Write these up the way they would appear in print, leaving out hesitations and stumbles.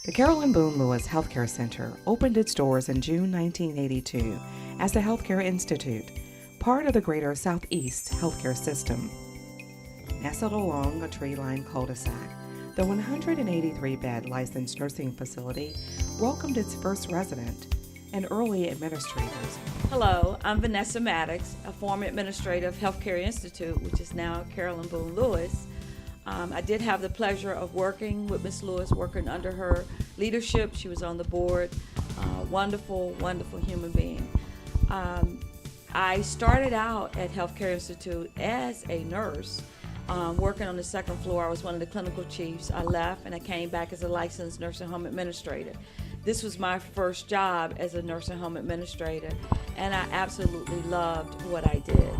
The Carolyn Boone Lewis Healthcare Center opened its doors in June 1982 as the Healthcare Institute, part of the Greater Southeast Healthcare System. Nestled along a tree-lined cul-de-sac, the 183-bed licensed nursing facility welcomed its first resident and early administrators. Hello, I'm Vanessa Maddox, a former administrator of Healthcare Institute, which is now Carolyn Boone Lewis. I did have the pleasure of working with Ms. Lewis, working under her leadership. She was on the board. Wonderful, wonderful human being. I started out at Healthcare Institute as a nurse, working on the second floor. I was one of the clinical chiefs. I left and I came back as a licensed nursing home administrator. This was my first job as a nursing home administrator, and I absolutely loved what I did.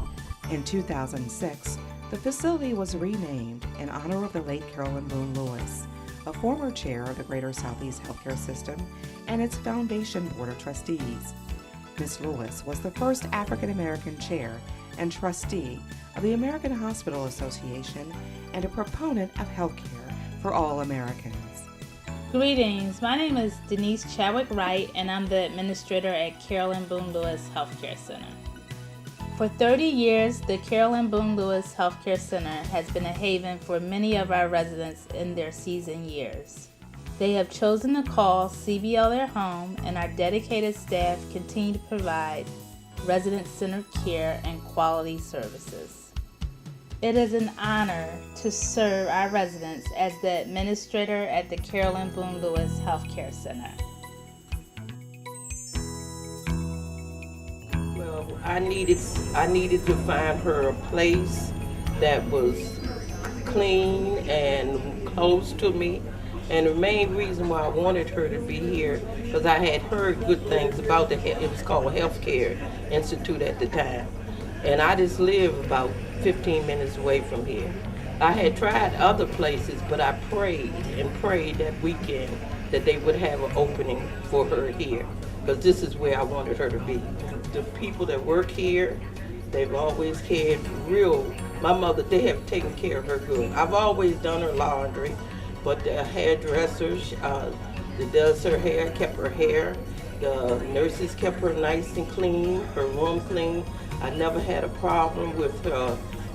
In 2006, the facility was renamed in honor of the late Carolyn Boone Lewis, a former chair of the Greater Southeast Healthcare System and its Foundation Board of Trustees. Ms. Lewis was the first African American chair and trustee of the American Hospital Association and a proponent of health care for all Americans. Greetings, my name is Denise Chadwick Wright, and I'm the administrator at Carolyn Boone Lewis Healthcare Center. For 30 years, the Carolyn Boone Lewis Healthcare Center has been a haven for many of our residents in their seasoned years. They have chosen to call CBL their home, and our dedicated staff continue to provide resident-centered care and quality services. It is an honor to serve our residents as the administrator at the Carolyn Boone Lewis Healthcare Center. Well, I needed to find her a place that was clean and close to me. And the main reason why I wanted her to be here, because I had heard good things about it was called Healthcare Institute at the time. And I just live about 15 minutes away from here. I had tried other places, but I prayed and prayed that weekend that they would have an opening for her here, because this is where I wanted her to be. The people that work here, they've always cared my mother, they have taken care of her good. I've always done her laundry, but the hairdresser that does her hair kept her hair. The nurses kept her nice and clean, her room clean. I never had a problem with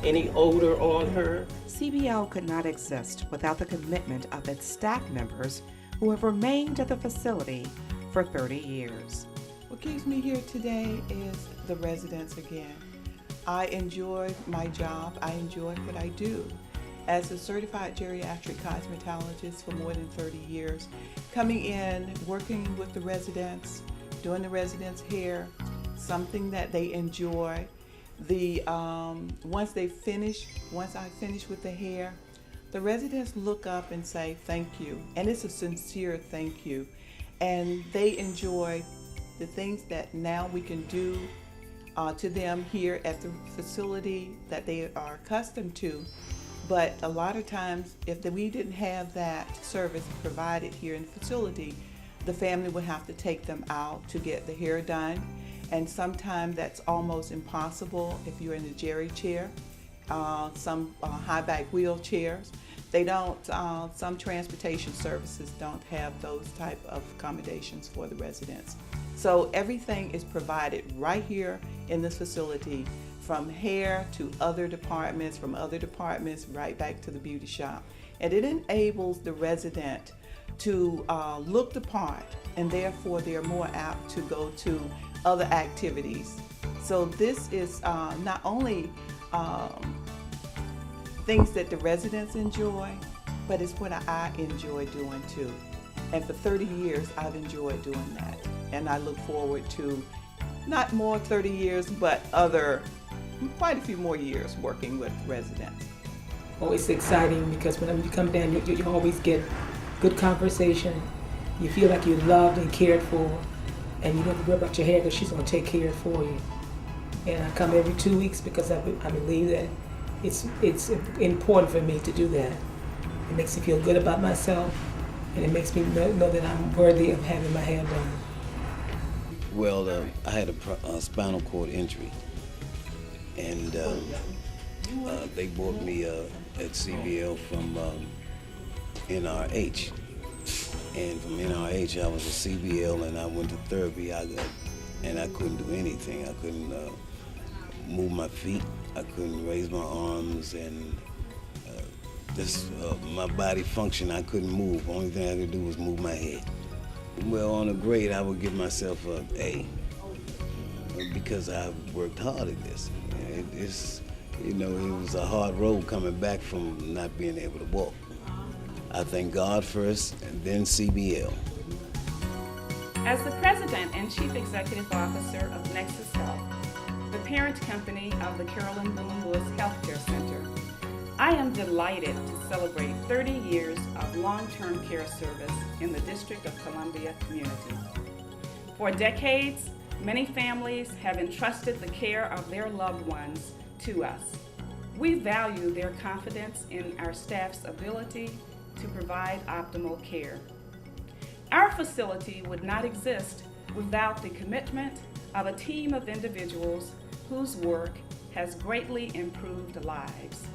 any odor on her. CBL could not exist without the commitment of its staff members who have remained at the facility for 30 years. What keeps me here today is the residents again. I enjoy my job. I enjoy what I do. As a certified geriatric cosmetologist for more than 30 years, coming in, working with the residents, doing the residents' hair, something that they enjoy. Once I finish with the hair, the residents look up and say thank you, and it's a sincere thank you, and they enjoy the things that now we can do to them here at the facility that they are accustomed to. But a lot of times, if we didn't have that service provided here in the facility, the family would have to take them out to get the hair done. And sometimes that's almost impossible if you're in a geri chair, some high back wheelchairs. They don't, some transportation services don't have those type of accommodations for the residents. So everything is provided right here in this facility, from hair to other departments, from other departments right back to the beauty shop. And it enables the resident to look the part, and therefore they're more apt to go to other activities. So this is not only things that the residents enjoy, but it's what I enjoy doing too. And for 30 years, I've enjoyed doing that. And I look forward to not more 30 years, but quite a few more years working with residents. Oh, it's exciting because whenever you come down, you always get good conversation. You feel like you're loved and cared for, and you don't have to worry about your hair because she's going to take care of it for you. And I come every 2 weeks because I believe that it's important for me to do that. It makes me feel good about myself, and it makes me know that I'm worthy of having my hair done. Well, I had a spinal cord injury, and they brought me at CBL from NRH. And from NRH, I was a CBL, and I went to therapy. And I couldn't do anything. I couldn't move my feet. I couldn't raise my arms, and my body function, I couldn't move. Only thing I could do was move my head. Well, on a grade, I would give myself a A because I worked hard at this. It was a hard road coming back from not being able to walk. I thank God first, and then CBL. As the President and Chief Executive Officer of Nexus Health, the parent company of the Carolyn Boone Lewis Healthcare Center, I am delighted to celebrate 30 years of long-term care service in the District of Columbia community. For decades, many families have entrusted the care of their loved ones to us. We value their confidence in our staff's ability to provide optimal care. Our facility would not exist without the commitment of a team of individuals whose work has greatly improved lives.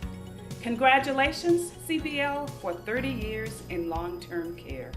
Congratulations, CBL, for 30 years in long-term care.